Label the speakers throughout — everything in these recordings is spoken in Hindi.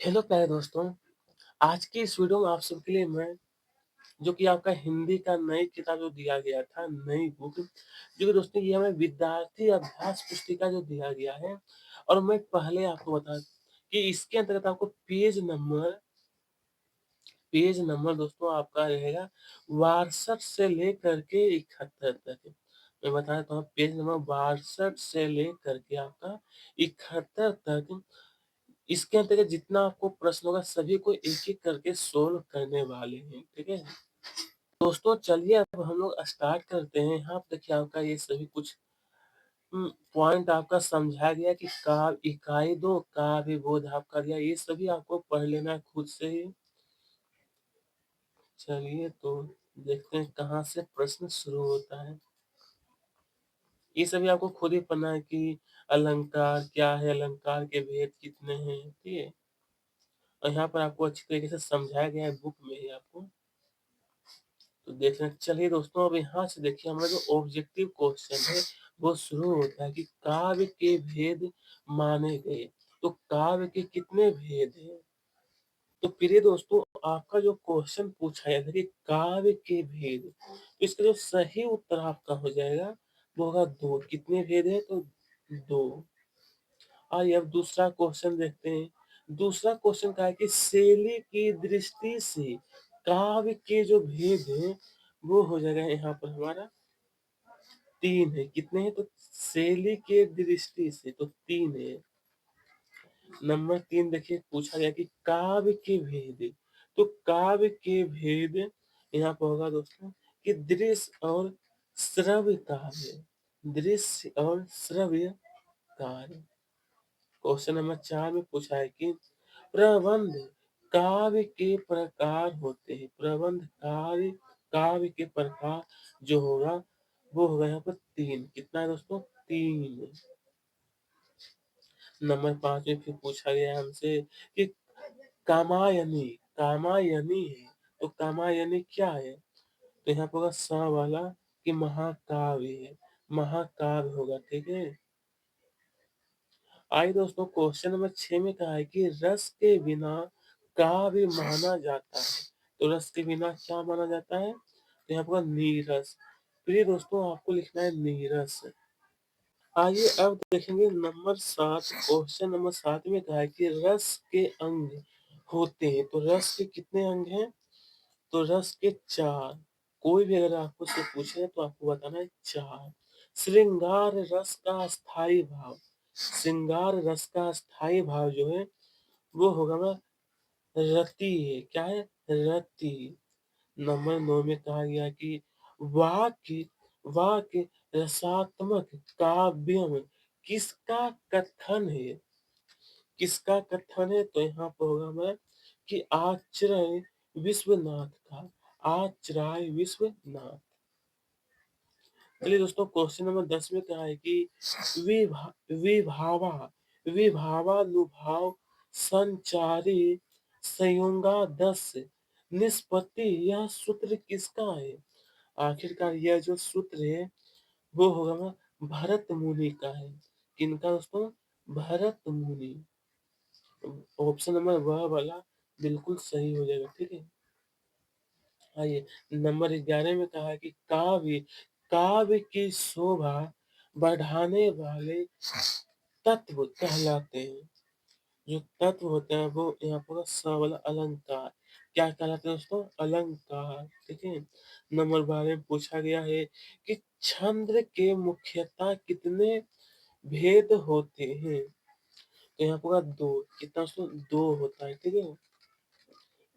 Speaker 1: हेलो प्यारे दोस्तों, आज की इस वीडियो में आप सबके लिए मैं जो कि आपका हिंदी का नई किताब जो दिया गया था, नई बुक जो कि दोस्तों ये हमें विद्यार्थी अभ्यास पुस्तिका जो दिया गया है और मैं पहले आपको बता कि इसके अंतर्गत आपको पेज नंबर दोस्तों आपका रहेगा 62 से लेकर के 71 तक। मैं बता देता हूँ पेज नंबर 62 से लेकर के आपका 71 तक इसके अंतर्गत जितना आपको प्रश्न होगा सभी को एक-एक करके सोल्व करने वाले हैं, ठीक है? दोस्तों चलिए अब हम लोग स्टार्ट करते हैं। यहाँ पे देखिए आपका ये सभी कुछ पॉइंट आपका समझाया गया कि काव्य इकाई 2 काव्य बोध आपका दिया, ये सभी आपको पढ़ लेना है खुद से ही। चलिए तो देखते हैं कहाँ से प्रश्न शुरू होता है। ये सभी आपको खुद ही पढ़ना है कि अलंकार क्या है, अलंकार के भेद कितने हैं, ठीक है? और यहाँ पर आपको अच्छी तरीके से समझाया गया है बुक में ही आपको। तो देख रहे हैं चलिए दोस्तों अब यहाँ से देखिए हमारा जो ऑब्जेक्टिव क्वेश्चन है वो शुरू होता है कि काव्य के भेद माने गए। तो काव्य के कितने भेद हैं? तो प्रिय दोस्तों आपका जो क्वेश्चन पूछा गया था कि काव्य के भेद, तो इसका जो सही उत्तर आपका हो जाएगा वो होगा 2। कितने भेद हैं? तो 2। आइए अब दूसरा क्वेश्चन देखते हैं। दूसरा क्वेश्चन क्या है कि शैली की दृष्टि से काव्य के जो भेद हैं वो हो जाएगा यहाँ पर हमारा 3 है। कितने हैं? तो शैली के दृष्टि से तो 3 है। नंबर 3 देखिए पूछा गया कि काव्य के भेद। तो काव्य के भेद यहाँ पर होगा दोस्तों कि दृश्य और श्रव्य काव्य। दृश्य और श्रव्य कार्य। क्वेश्चन नंबर 4 में पूछा है कि प्रबंध काव्य के प्रकार होते हैं। प्रबंध काव्य के प्रकार जो होगा वो होगा यहाँ पर 3। कितना है दोस्तों? 3। नंबर 5 में फिर पूछा गया है हमसे कि कामायनी कामायनी है। तो कामायनी क्या है? तो यहाँ पर होगा स वाला कि महाकाव्य है। महाकाव्य होगा, ठीक है। आइए दोस्तों क्वेश्चन नंबर 6 में कहा है कि रस के बिना काव्य माना जाता है। तो रस के बिना क्या माना जाता है? तो यहाँ पर नीरस। प्रिय दोस्तों आपको लिखना है नीरस। आइए अब देखेंगे नंबर 7। क्वेश्चन नंबर 7 में कहा है कि रस के अंग होते हैं। तो रस के कितने अंग हैं? तो रस के 4। कोई भी अगर आपको से पूछे तो आपको बताना है 4। श्रृंगार रस का स्थायी भाव। श्रृंगार रस का स्थायी भाव जो है वो होगा ना रति है। क्या है? रति। नंबर 9 में कहा गया कि वाक्य वाक्य रसात्मक काव्यम किसका कथन है? किसका कथन है? तो यहाँ पर होगा हमारा कि आश्रय विश्वनाथ का। आश्रय विश्वनाथ। चलिए दोस्तों क्वेश्चन नंबर 10 में क्या है कि विभावा विभावानुभाव संचारी संयोगादस निष्पत्ति यह सूत्र किसका है? आखिरकार यह जो सूत्र है वो होगा ना भरत मुनि का है। किनका दोस्तों? भरत मुनि। ऑप्शन नंबर वह वाला बिल्कुल सही हो जाएगा, ठीक है। आइए नंबर 11 में कहा है कि काव्य काव्य की शोभा बढ़ाने वाले तत्व कहलाते हैं। जो तत्व होते हैं वो यहाँ पर सबल अलंकार। क्या कहलाते हैं दोस्तों? अलंकार, ठीक है। नंबर 12 में पूछा गया है कि छंद के मुख्यतः कितने भेद होते हैं? तो यहाँ पर 2। कितना दोस्तों? 2 होता है, ठीक है।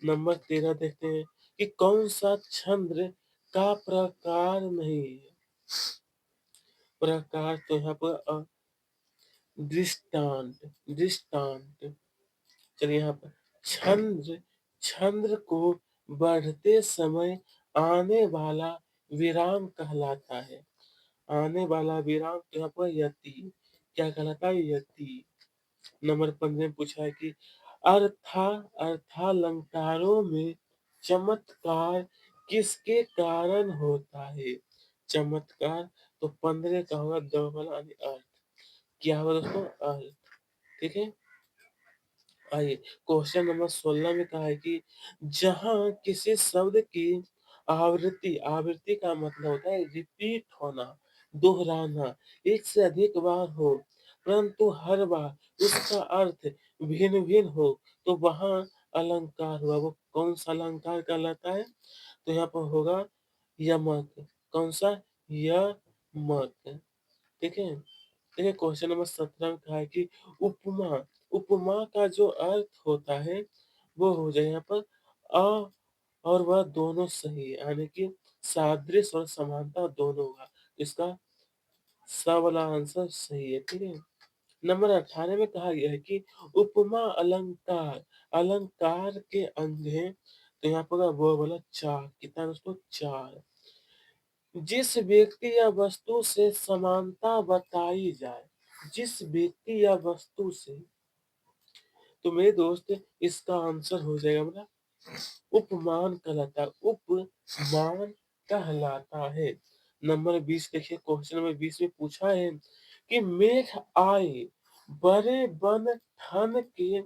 Speaker 1: नंबर 13 देखते हैं कि कौन सा छंद का प्रकार नहीं है? प्रकार तो यहाँ पर दृष्टांत दृष्टांत। चलिए यहाँ पर छंद छंद को बढ़ते समय आने वाला विराम कहलाता है। आने वाला विराम तो यहाँ पर यति। क्या कहलाता है? यति। नंबर 15 में पूछा है कि अर्था अर्थालंकारों में चमत्कार किसके कारण होता है? चमत्कार तो 15 का होगा द वाला यानी अर्थ। क्या होगा दोस्तों? अर्थ, ठीक है। आइए, क्वेश्चन नंबर 16 में कहा है कि जहाँ किसी शब्द की आवृत्ति आवृत्ति का मतलब होता है रिपीट होना, दोहराना, एक से अधिक बार हो, परंतु हर बार उसका अर्थ भिन्न-भिन्न हो, तो वहाँ अलंकार हुआ। वो कौन-सा अलंकार कहलाता है? तो यहाँ पर होगा यमक। कौन-सा? यमक। ठीक है? देखिए क्वेश्चन नंबर 17 में कहा है कि उपमा उपमा का जो अर्थ होता है वो हो जाए यहाँ पर अ और वह दोनों सही है, यानी कि सादृश्य और समानता दोनों होगा। इसका स वाला आंसर सही है, ठीक है। नंबर 18 में कहा गया है कि उपमा अलंकार अलंकार के अंग हैं, तो यहाँ पर वो वाला 4 कितना है दोस्तों? 4। जिस व्यक्ति या वस्तु से समानता बताई जाए, जिस व्यक्ति या वस्तु से, तो मेरे दोस्त इसका आंसर हो जाएगा मेरा उपमान कहलाता है, उपमान कहलाता है। नंबर 20 देखिए क्वेश्चन नंबर 20 में पूछा है कि मेघ आए बड़े बन ठन के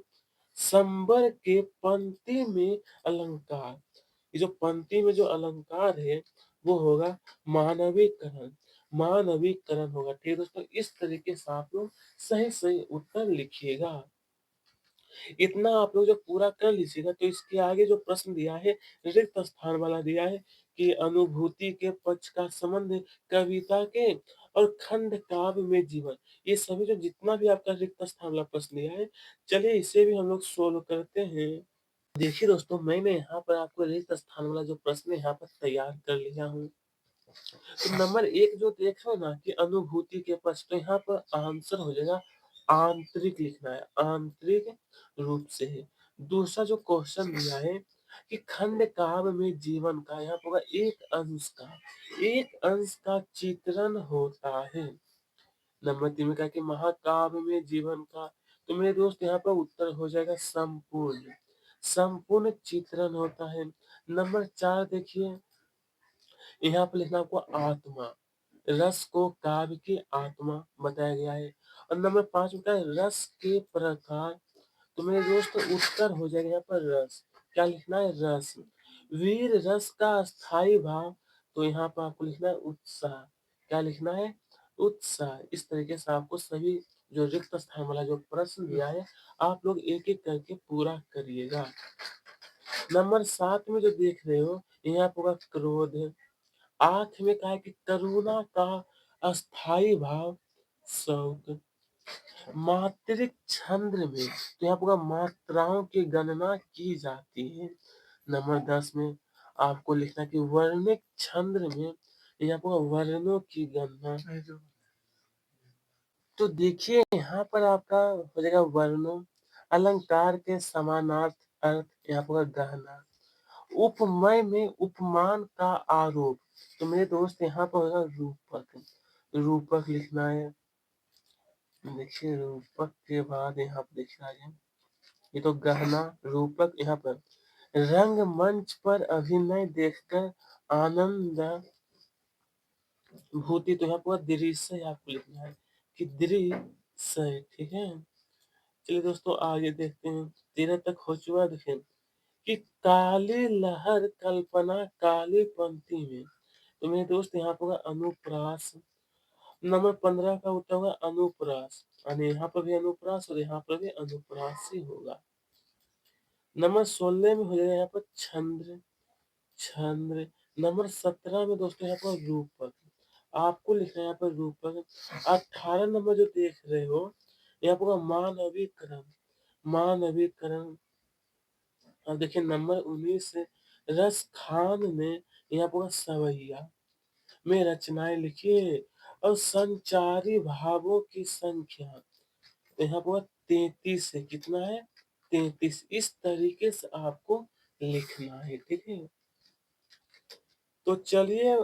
Speaker 1: संबर के पंक्ति में अलंकार। ये जो पंक्ति में जो अलंकार है वो होगा मानवीकरण। मानवीकरण होगा। ठीक है दोस्तों, इस तरीके से आप लोग सही सही उत्तर लिखिएगा। इतना आप लोग जब पूरा कर लीजिएगा तो इसके आगे जो प्रश्न दिया है रिक्त स्थान वाला दिया है कि अनुभूति के पक्ष का संबंध कविता के और खंड काव्य में जीवन, ये सभी जो जितना भी आपका रिक्त स्थान वाला प्रश्न दिया है, चलिए इसे भी हम लोग सोल्व करते हैं। देखिए दोस्तों, मैंने यहाँ पर आपको रिक्त स्थान वाला जो प्रश्न है यहाँ पर तैयार कर लिया हूँ। तो नंबर 1 जो देख रहे हो ना कि अनुभूति के पक्ष, तो यहाँ पर आंसर हो जाएगा आंतरिक लिखना है, आंतरिक रूप से है। दूसरा जो क्वेश्चन दिया है कि खंड काव्य में जीवन का, यहाँ पर होगा एक अंश का चित्रण होता है। नंबर 3 में कहा कि महाकाव्य में जीवन का, तो मेरे दोस्त यहाँ पर उत्तर हो जाएगा संपूर्ण, संपूर्ण चित्रण होता है। नंबर 4 देखिए, यहाँ पर लिखना आपको आत्मा, रस को काव्य की आत्मा बताया गया है। और नंबर 5 में क्या है? रस के प्रकार, तो मेरे दोस्त उत्तर हो जाएगा यहाँ पर रस। क्या लिखना है? रस। वीर रस का स्थायी भाव, तो यहाँ पर आपको लिखना है उत्साह। क्या लिखना है? उत्साह। इस तरीके से आपको सभी जो रिक्त स्थान वाला जो प्रश्न दिया है, आप लोग एक एक करके पूरा करिएगा। नंबर 7 में जो देख रहे हो, यहाँ पर होगा क्रोध। 8 में कहा है कि करुणा का अस्थाई भाव शौक। मात्रिक छंद में, तो यहाँ पर मात्राओं की गणना की जाती है। नंबर 10 में आपको लिखना है कि वर्णिक छंद में यहाँ पर वर्णों की गणना। तो देखिए यहाँ पर आपका हो जाएगा वर्णों, अलंकार के समानार्थ अर्थ, यहाँ पर गहना। उपमय में उपमान का आरोप, तो मेरे दोस्त यहाँ पर होगा रूपक। रूपक लिखना है। देखिए रूपक के बाद यहाँ पर लिखना है, ये तो गहना रूपक। यहाँ पर रंगमंच पर अभिनय देखकर आनंद भूति, तो यहाँ पर दृश्य आपको लिखना है कि दृश्य। ठीक है, चलिए दोस्तों आगे देखते हैं। 13 तक हो चुका। देखें कि काली लहर कल्पना काली पंक्ति में, तो मेरे दोस्त यहाँ पर होगा अनुप्रास। नंबर 15 का उत्तर होगा अनुप्रास, यानी यहाँ पर भी अनुप्रास और यहाँ पर भी अनुप्रास ही होगा। नंबर 16 में हो जाएगा यहाँ पर छंद्र, छंद्र। नंबर 17 में दोस्तों यहाँ पर रूपक, आपको लिखना है यहाँ पर रूपक। 18 नंबर जो देख रहे हो, यहाँ पर होगा मानवीकरण, मानवीकरण। अब देखिए नंबर 19 से रस खान ने, यहाँ पर होगा सवैया में रचनाएं लिखिए और संचारी भावों की संख्या, तो यहाँ पर 33 है। कितना है? 33। इस तरीके से आपको लिखना है। ठीक है, तो चलिए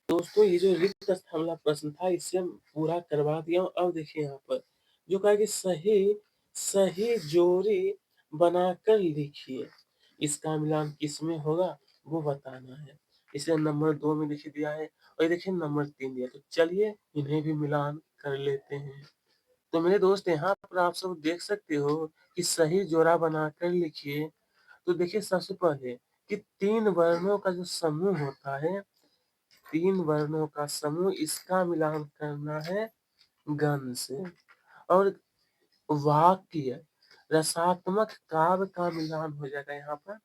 Speaker 1: दोस्तों, ये जो रिक्त स्थान वाला प्रश्न था इसे हम पूरा करवा दिया हूँ। अब देखिए यहाँ पर जो कहा कि सही सही जोड़ी बनाकर लिखिए, इसका मिलान किसमें होगा वो बताना है। इसे नंबर 2 में लिख दिया है और ये देखिए नंबर 3 दिया। तो चलिए इन्हें भी मिलान कर लेते हैं। तो मेरे दोस्त यहाँ पर आप सब देख सकते हो कि सही जोड़ा बनाकर लिखिए। तो देखिए सबसे पहले कि 3 वर्णों का जो समूह होता है, 3 वर्णों का समूह इसका मिलान करना है गण से। और वाक्य रसात्मक काव्य का मिलान हो जाएगा यहाँ पर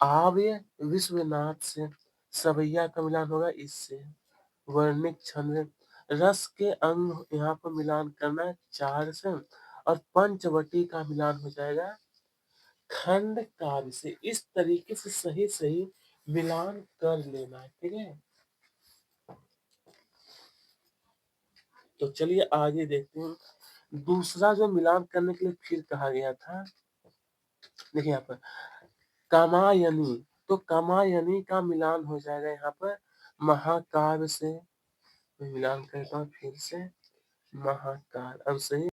Speaker 1: आर्य विश्वनाथ से। सवैया का मिलान होगा इससे। वर्णिक छंद रस के अंग यहाँ पर मिलान करना है 4 से। और पंचवटी का मिलान हो जाएगा खंड काव्य से। इस तरीके से सही सही मिलान कर लेना है, ठीक है। तो चलिए आगे देखते हैं। दूसरा जो मिलान करने के लिए फिर कहा गया था, देखिए यहाँ पर कामायनी। तो कामायनी का मिलान हो जाएगा यहाँ पर महाकाव्य से। मैं मिलान करता हूँ फिर से महाकाव्य। अब सही।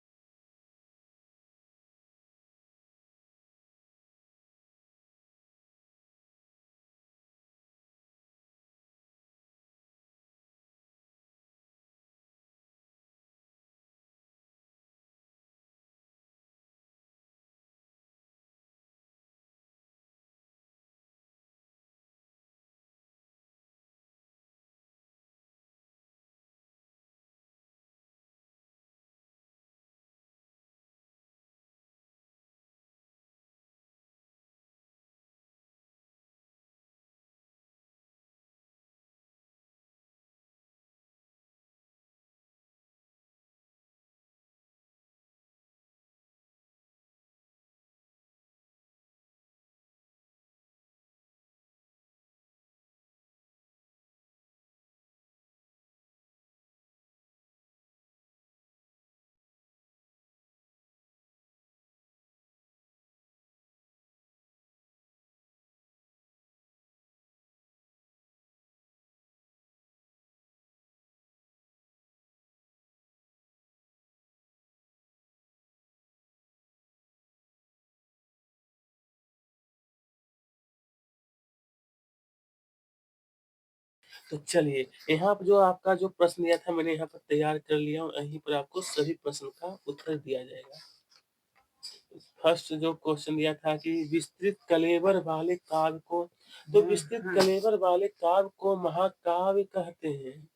Speaker 1: तो चलिए यहाँ पर जो आपका जो प्रश्न दिया था मैंने यहाँ पर तैयार कर लिया हूँ। यहीं पर आपको सभी प्रश्न का उत्तर दिया जाएगा। फर्स्ट जो क्वेश्चन दिया था कि विस्तृत कलेवर वाले काव्य को, तो विस्तृत कलेवर वाले काव्य को महाकाव्य कहते हैं।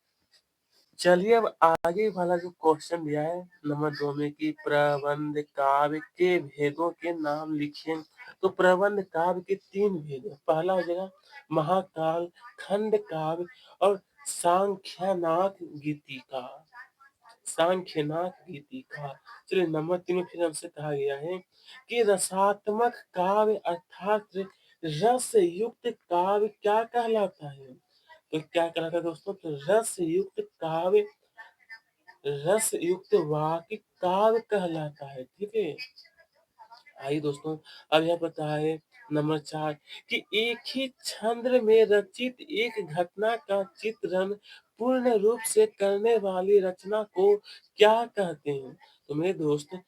Speaker 1: चलिए अब आगे वाला जो क्वेश्चन दिया है नंबर 2 में कि प्रबंध काव्य के भेदों के नाम लिखिए। तो प्रबंध काव्य के 3 भेद हैं। पहला हो जाएगा महाकाल, खंड काव्य और सांख्यनाथ गीतिका। सांख्यनाथ गीतिका। चलिए नंबर 3 में फिर हमसे कहा गया है कि रसात्मक काव्य अर्थात रस युक्त काव्य क्या कहलाता है। तो क्या कहलाता है दोस्तों, तो रस युक्त काव्य, रस युक्त वाक्य काव्य कहलाता है, ठीक है। आइए दोस्तों अब यह पता है नंबर 4 कि एक ही छंद में रचित एक घटना का चित्रण पूर्ण रूप से करने वाली रचना को क्या कहते हैं। तो मेरे दोस्त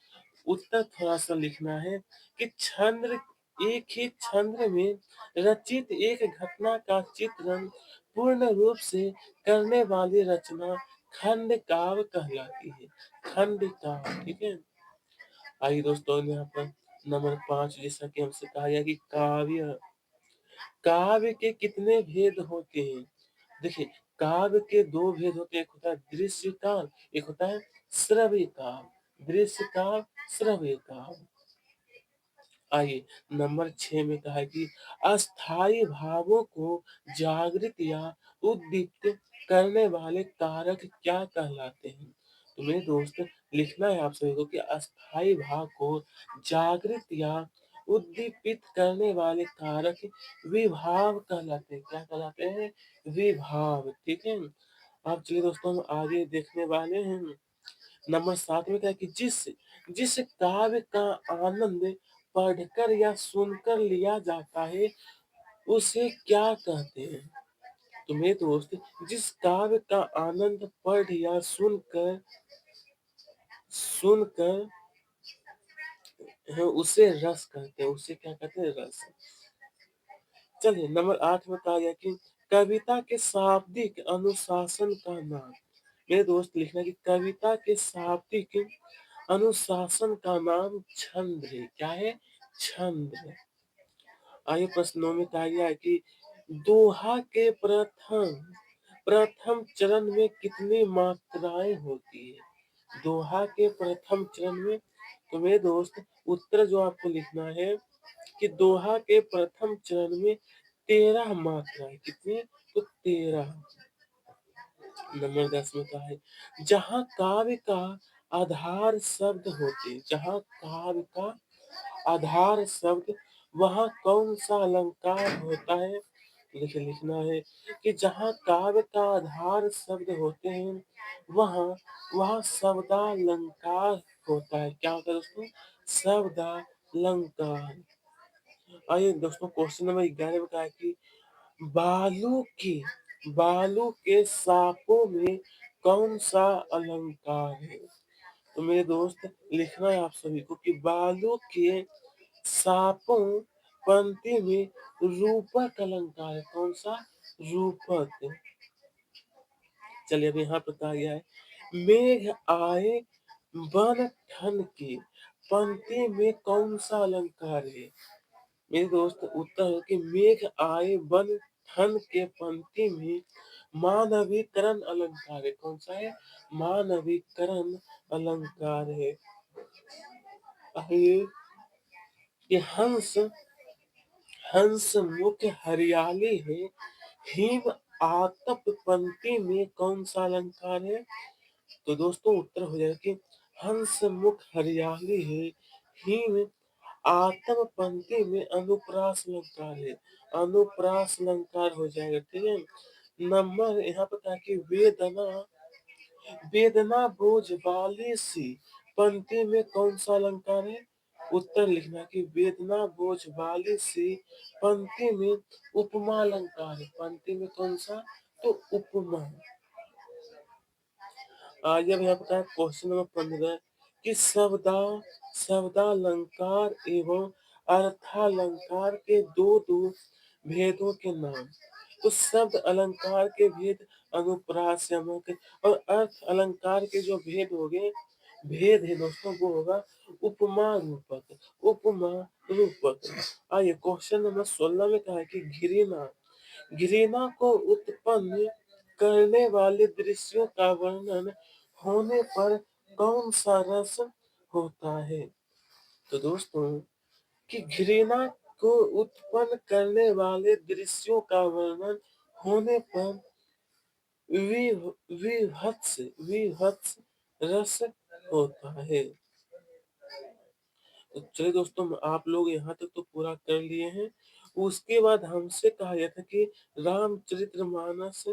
Speaker 1: उत्तर थोड़ा सा लिखना है कि छंद, एक ही छंद में रचित एक घटना का चित्रण पूर्ण रूप से करने वाली रचना खंड काव्य कहलाती है। खंड काव्य, ठीक है। आइए दोस्तों यहाँ पर नंबर 5 जैसा कि हमसे कहा गया कि काव्य, काव्य के कितने भेद होते हैं। देखिए काव्य के 2 भेद होते हैं। एक होता है दृश्य काव्य, एक होता है श्रव्य काव्य। दृश्य काव्य, श्रव्य काव्य। आइए नंबर 6 में कहा है कि अस्थाई भावों को जागृत या उद्दीपित करने वाले कारक क्या कहलाते हैं। तो मेरे दोस्त लिखना है आप सभी को कि अस्थाई भाव को जागृत या उद्दीपित करने वाले कारक विभाव कहलाते हैं। क्या कहलाते हैं, विभाव, ठीक है। अब चलिए दोस्तों हम आगे देखने वाले हैं। नंबर 7 में क्या है कि जिस जिस काव्य का आनंद पढ़कर या सुनकर लिया जाता है उसे क्या कहते हैं। तो मेरे दोस्त जिस काव्य का आनंद पढ़ या सुनकर है उसे रस कहते हैं। उसे क्या कहते हैं, रस। चलिए नंबर 8 में कहा गया कि कविता के शाब्दिक अनुशासन का नाम। मेरे दोस्त लिखना कि कविता के शाब्दिक अनुशासन का नाम छंद है। क्या है? छंद है। आइए प्रश्नों में कहा गया है कि दोहा के प्रथम प्रथम चरण में कितनी मात्राएं होती है? दोहा के प्रथम चरण में, तो मेरे दोस्त उत्तर जो आपको लिखना है कि दोहा के प्रथम चरण में 13 मात्राएं। कितनी? तो 13। नंबर 10 में कहा है जहाँ काव्य का आधार शब्द होते, जहाँ काव्य का आधार शब्द, वहाँ कौन सा अलंकार होता है? देखिए लिखना है कि जहाँ काव्य का आधार शब्द होते हैं, वहाँ वहाँ शब्दालंकार होता है। क्या होता है दोस्तों? शब्दालंकार। आइए दोस्तों क्वेश्चन नंबर 11 में कहा है कि बालू की बालू के सापों में कौन सा अलंकार है? तो मेरे दोस्त लिखना है आप सभी को कि बालू के सापों पंक्ति में रूपक अलंकार है। कौन सा? रूपक। चलिए अब यहाँ पर कहा गया है मेघ आए बन ठन के पंक्ति में कौन सा अलंकार है? मेरे दोस्त उत्तर है कि मेघ आए बन ठन के पंक्ति में मानवीकरण अलंकार है। कौन सा है? मानवीकरण अलंकार है। आइए कि हंस हंस मुख हरियाली है, हिम आतप पंक्ति में कौन सा अलंकार है? तो दोस्तों उत्तर हो जाएगा कि हंस मुख हरियाली है, हिम आतप पंक्ति में अनुप्रास अलंकार है। अनुप्रास अलंकार हो जाएगा। ठीक है। नंबर यहाँ पर कहा कि वेदना वेदना बोझ वाली सी पंक्ति में कौन सा अलंकार है? उत्तर लिखना कि वेदना बोझ वाली सी पंक्ति में उपमा अलंकार है। पंक्ति में कौन सा? तो उपमा। आगे अब यहाँ पर है क्वेश्चन नंबर 15 कि शब्दालंकार एवं अर्थालंकार के दो दो भेदों के नाम। तो शब्द अलंकार के भेद अनुप्रास यमक और अर्थ अलंकार के जो भेद हो गए, भेद है दोस्तों, वो होगा उपमा रूपक। उपमा रूपक। आइए क्वेश्चन नंबर 16 में कहा है कि घिरिना घृणा को उत्पन्न करने वाले दृश्यों का वर्णन होने पर कौन सा रस होता है? तो दोस्तों कि घृणा को उत्पन्न करने वाले दृश्यों का वर्णन होने पर विभत्स विभत्स रस होता है। तो चलिए दोस्तों आप लोग यहाँ तक तो पूरा कर लिए हैं। उसके बाद हमसे कहा गया था कि रामचरितमानस।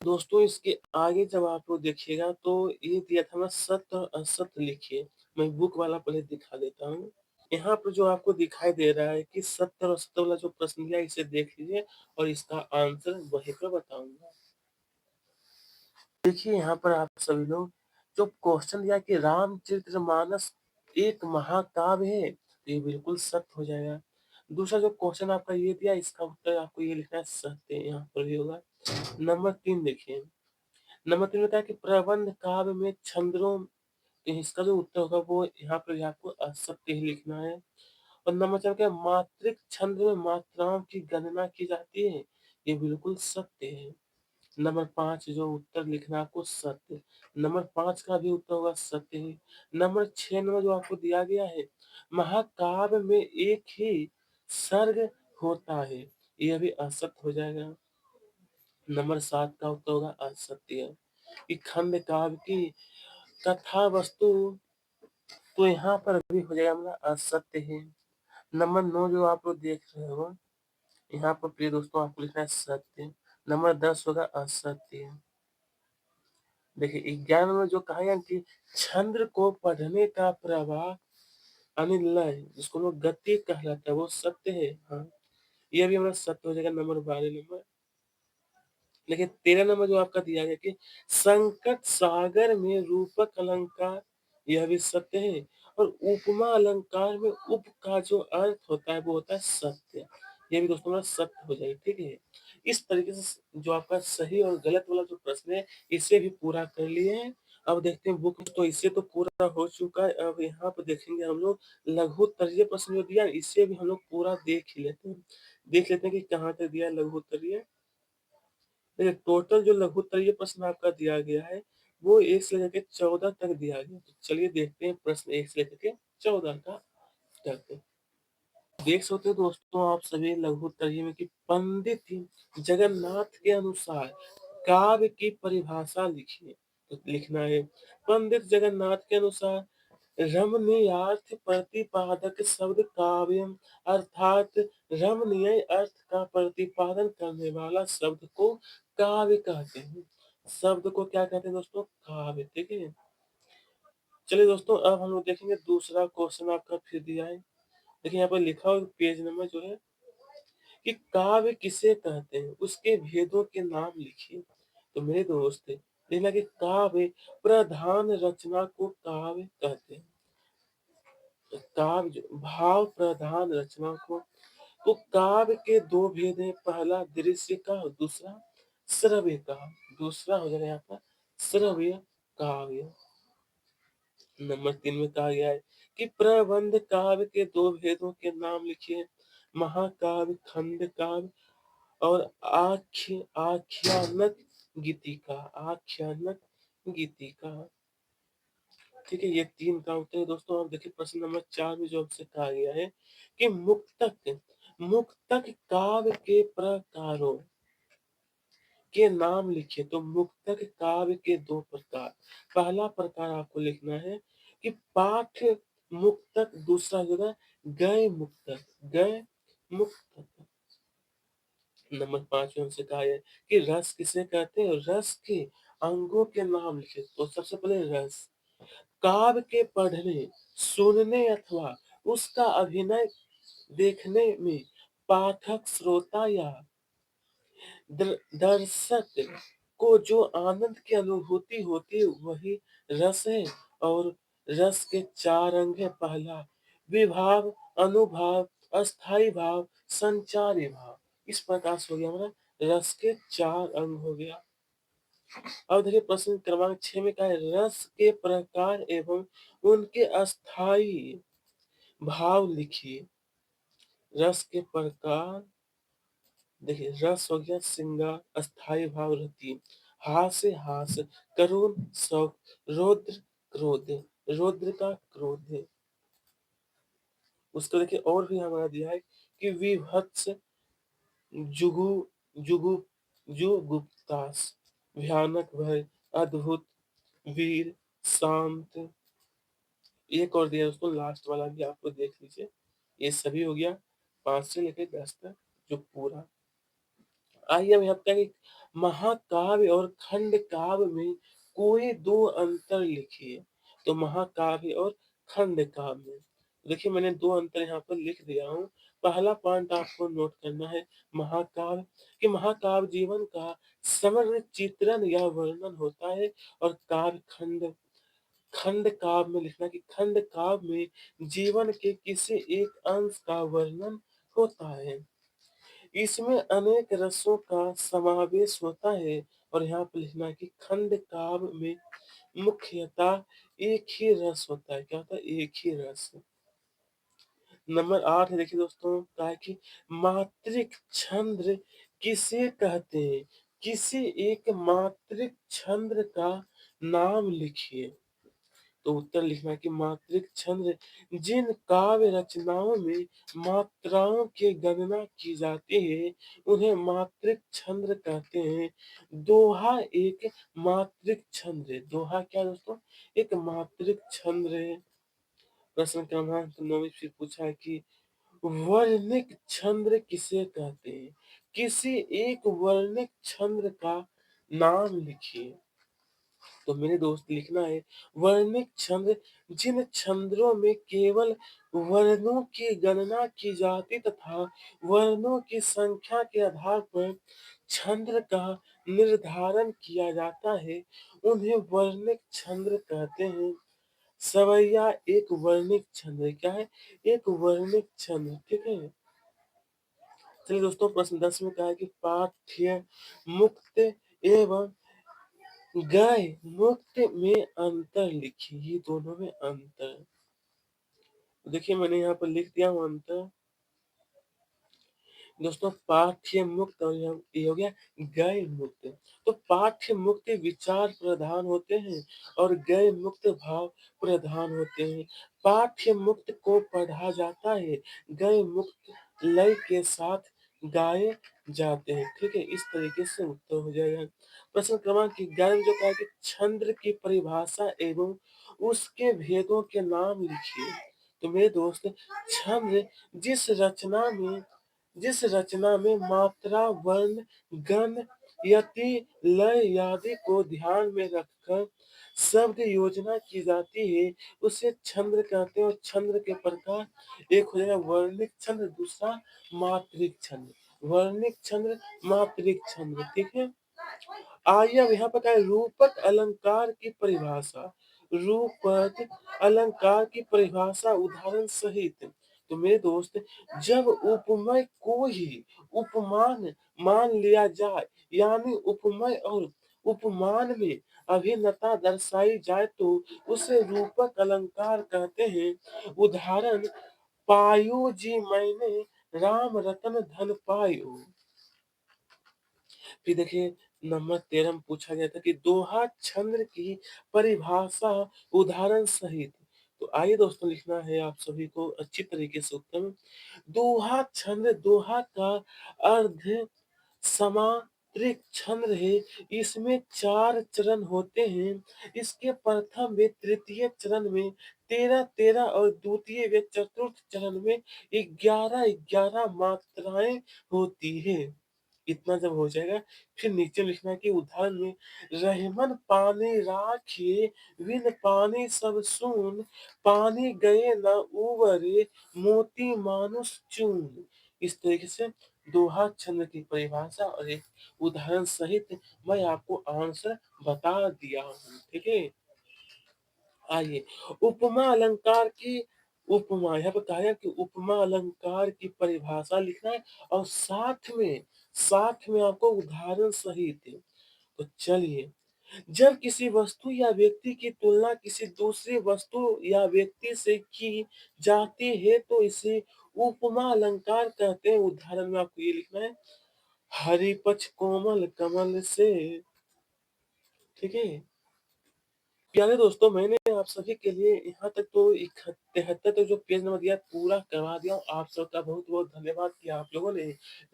Speaker 1: दोस्तों इसके आगे जब आप लोग देखिएगा तो ये दिया था ना सत्य और असत्य लिखिए। मैं बुक वाला पहले दिखा देता हूँ। यहाँ पर जो आपको दिखाई दे रहा है कि सत्य और असत्य वाला जो प्रश्न दिया है, इसे देख लीजिए और इसका आंसर वहीं पर बताऊंगा। देखिए यहाँ पर आप सभी लोग जो क्वेश्चन दिया कि रामचरितमानस एक महाकाव्य है, तो ये बिल्कुल सत्य हो जाएगा। दूसरा जो क्वेश्चन आपका ये दिया, इसका उत्तर आपको ये लिखना है सत्य, यहाँ पर भी होगा। नंबर 3 देखिए। नंबर 3 में कहा कि प्रबंध काव्य में छंदों, तो इसका जो उत्तर होगा वो यहाँ पर आपको असत्य ही लिखना है। और नंबर 4 क्या मात्रिक छंद में मात्राओं की गणना की जाती है, ये बिल्कुल सत्य है। नंबर 5 जो उत्तर लिखना है आपको सत्य। नंबर 5 का भी उत्तर होगा सत्य ही। नंबर 6 नंबर जो आपको दिया गया है महाकाव्य में एक ही सर्ग होता है, यह भी असत्य हो जाएगा। नंबर 7 का उत्तर होगा असत्य। कि खंड काव्य की कथा वस्तु, तो यहाँ पर भी हो जाएगा हमारा असत्य है। नंबर 9 जो आप लोग देख रहे हो, यहाँ पर प्रिय दोस्तों आपको लिखना है सत्य। नंबर 10 होगा असत्य। देखिए 11 में जो कहा गया कि छंद को पढ़ने का प्रवाह अनिलय, जिसको लोग गति कहलाता है, वो सत्य है। हाँ, ये भी हमारा सत्य हो जाएगा। Number 12 number. लेकिन 13 नंबर जो आपका दिया गया कि संकट सागर में रूपक अलंकार, यह भी सत्य है। और उपमा अलंकार में उप का जो अर्थ होता है वो होता है सत्य। ये भी दोस्तों हमारा सत्य हो जाएगा। ठीक है। इस तरीके से जो आपका सही और गलत वाला जो प्रश्न है, इसे भी पूरा कर लिए हैं। अब देखते हैं बुक, तो इससे तो पूरा हो चुका है। अब यहाँ पे देखेंगे हम लोग लघु उत्तरीय प्रश्न जो दिया है, इससे भी हम लोग पूरा देख ही लेते हैं। देख लेते हैं कि कहाँ तक दिया है लघु उत्तरीय। देखिए टोटल जो लघु उत्तरीय प्रश्न आपका दिया गया है, वो 1 से लेकर के 14 तक दिया गया है। तो चलिए देखते हैं प्रश्न 1 से लेकर के 14 का उत्तर। देख सकते हो दोस्तों आप सभी लघु उत्तरीय में कि पंडित जगन्नाथ के अनुसार काव्य की परिभाषा लिखिए। तो लिखना है पंडित जगन्नाथ के अनुसार रमणीयार्थ प्रतिपादक शब्द काव्यम, अर्थात रमणीय अर्थ का प्रतिपादन करने वाला शब्द को काव्य कहते हैं। शब्द को क्या कहते हैं दोस्तों? काव्य। ठीक है। चलिए दोस्तों अब हम लोग देखेंगे दूसरा क्वेश्चन आपका फिर दिया है। देखिए यहाँ पर लिखा हुआ पेज नंबर जो है कि काव्य किसे कहते हैं, उसके भेदों के नाम लिखिए। तो मेरे दोस्त देखना कि काव्य प्रधान रचना को काव्य कहते हैं। काव्य भाव प्रधान रचना को, तो काव्य के दो भेद हैं, पहला दृश्य का और दूसरा श्रव्य का। दूसरा हो जाएगा यहाँ पर श्रव्य काव्य। नंबर 3 में कहा गया है कि प्रबंध काव्य के दो भेदों के नाम लिखिए। महाकाव्य, खंड काव्य और आख्यानक गीतिका। आख्यानक गीतिका। ठीक है, ये 3 का उत्तर है दोस्तों। अब देखिए प्रश्न नंबर 4 में जो आपसे कहा गया है कि मुक्तक मुक्तक काव्य के प्रकारों के नाम लिखिए। तो मुक्तक काव्य के 2 प्रकार। पहला प्रकार आपको लिखना है कि पाठ मुक्तक, दूसरा जो है गय मुक्तक। गय मुक्तक। नंबर 5 में हमसे कहा है कि रस किसे कहते हैं? रस के अंगों के नाम लिखे। तो सबसे पहले रस। काव्य के पढ़ने, सुनने अथवा उसका अभिनय देखने में पाठक, श्रोता या दर्शक को जो आनंद की अनुभूति होती है वही रस है। और रस के 4 अंग है। पहला विभाव, अनुभाव, अस्थाई भाव, संचारी भाव। इस प्रकार से हो गया हमारा रस के 4 अंग हो गया। अब देखिए प्रश्न क्रमांक 6 में क्या है? रस के प्रकार एवं उनके अस्थाई भाव लिखिए। रस के प्रकार, देखिए रस हो गया श्रृंगार, अस्थाई भाव रति, हास्य हास, करुण शौक, रौद्र क्रोध। रौद्र का क्रोध है। उसको देखिए और भी हमारा दिया है कि विभत्स, जुगु जुगु जुगुप्तास, भयानक भय, अद्भुत, वीर, शांत। एक और दिया दोस्तों लास्ट वाला भी आपको देख लीजिए। ये सभी हो गया 5 से लेकर 10 तक जो पूरा। आइए अब यहाँ पे महाकाव्य और खंड काव्य में कोई 2 अंतर लिखिए। तो महाकाव्य और खंड काव्य में देखिए मैंने 2 अंतर यहाँ पर लिख दिया हूँ। पहला पॉइंट आपको नोट करना है महाकाव्य, कि महाकाव्य जीवन का समग्र चित्रण या वर्णन होता है। और काव्य खंड, खंड काव्य में लिखना कि खंड काव्य में जीवन के किसी एक अंश का वर्णन होता है। इसमें अनेक रसों का समावेश होता है। और यहाँ पे लिखना है कि खंड काव्य में मुख्यतः एक ही रस होता है। क्या होता है? एक ही रस। नंबर 8 है देखिए दोस्तों, कहा है कि मात्रिक छंद किसे कहते हैं? किसी एक मात्रिक छंद का नाम लिखिए। तो उत्तर लिखना है कि मात्रिक छंद जिन काव्य रचनाओं में मात्राओं की गणना की जाती है उन्हें मात्रिक छंद कहते हैं। दोहा एक मात्रिक छंद है। दोहा क्या दोस्तों? एक मात्रिक छंद है। प्रश्न क्रमांक 9 में फिर पूछा है कि वर्णिक छंद किसे कहते हैं? किसी एक वर्णिक छंद का नाम लिखिए। तो मेरे दोस्त लिखना है वर्णिक छंद जिन छंदों में केवल वर्णों की गणना की जाती तथा वर्णों की संख्या के आधार पर छंद का निर्धारण किया जाता है उन्हें वर्णिक छंद कहते हैं। सवैया एक वर्णिक छंद है। क्या है? एक वर्णिक छंद। ठीक है। चलिए दोस्तों प्रश्न 10 में कहा है कि पाठ्य मुक्त एवं गए मुक्त में अंतर लिखिए, ये दोनों में अंतर। देखिए मैंने यहाँ पर लिख दिया हूँ अंतर। दोस्तों पाठ्य मुक्त और ये हो गया गए मुक्त। तो पाठ्य मुक्त विचार प्रधान होते हैं और गए मुक्त भाव प्रधान होते हैं। पाठ्य मुक्त को पढ़ा जाता है, गए मुक्त लय के साथ गाए जाते हैं। ठीक है, इस तरीके से उत्तर हो जाएगा। प्रश्न क्रमांक 11 जो कहा कि छंद की परिभाषा एवं उसके भेदों के नाम लिखिए। तो मेरे दोस्त छंद जिस रचना में मात्रा, वर्ण, गण, यति, लय आदि को ध्यान में रखकर शब्द योजना की जाती है, उसे छंद कहते हैं। और छंद के प्रकार एक हो जाएगा वर्णिक छंद, दूसरा मात्रिक छंद। वर्णिक छंद, मात्रिक छंद, ठीक है। आइए अब यहाँ पर क्या है, रूपक अलंकार की परिभाषा। रूपक अलंकार की परिभाषा उदाहरण सहित। तो मेरे दोस्त जब उपमेय को ही उपमान मान लिया जाए, यानी उपमेय और उपमान में अभिन्नता दर्शाई जाए तो उसे रूपक अलंकार कहते हैं। उदाहरण पायो जी मैंने राम रतन धन पायो। फिर देखिए नंबर 13 में पूछा गया था कि दोहा छंद की परिभाषा उदाहरण सहित। तो आइए दोस्तों लिखना है आप सभी को अच्छी तरीके से उत्तर में। दोहा छंद, दोहा का अर्ध समांतरिक छंद है। इसमें 4 चरण होते हैं। इसके प्रथम व तृतीय चरण में 13-13 और द्वितीय व चतुर्थ चरण में 11-11 मात्राएं होती है। इतना जब हो जाएगा, फिर नीचे लिखना है कि उदाहरण में रहमन पानी राखे, बिन पानी सब सून, पानी गए न उबरे, मोती मानुष चून। इस तरीके से दोहा छंद की परिभाषा और एक उदाहरण सहित मैं आपको आंसर बता दिया हूँ। ठीक है, आइए उपमा अलंकार की उपमा यहाँ पे कहा गया कि उपमा अलंकार की परिभाषा लिखना है और साथ में आपको उदाहरण सहित। तो चलिए, जब किसी वस्तु या व्यक्ति की तुलना किसी दूसरी वस्तु या व्यक्ति से की जाती है तो इसे उपमा अलंकार कहते हैं। उदाहरण में आपको ये लिखना है, हरि पक्ष कोमल कमल से। ठीक है, प्यारे दोस्तों मैंने आप सभी के लिए यहाँ तक तो 73 तक जो पेज नंबर दिया पूरा करवा दिया हूँ। आप सबका बहुत बहुत धन्यवाद कि आप लोगों ने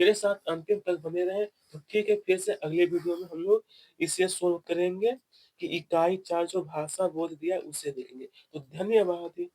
Speaker 1: मेरे साथ अंतिम तक बने रहे। तो ठीक है, फिर से अगले वीडियो में हम लोग इसे सोल्व करेंगे कि इकाई 4 जो भाषा बोध दिया है उसे देखेंगे। तो धन्यवाद।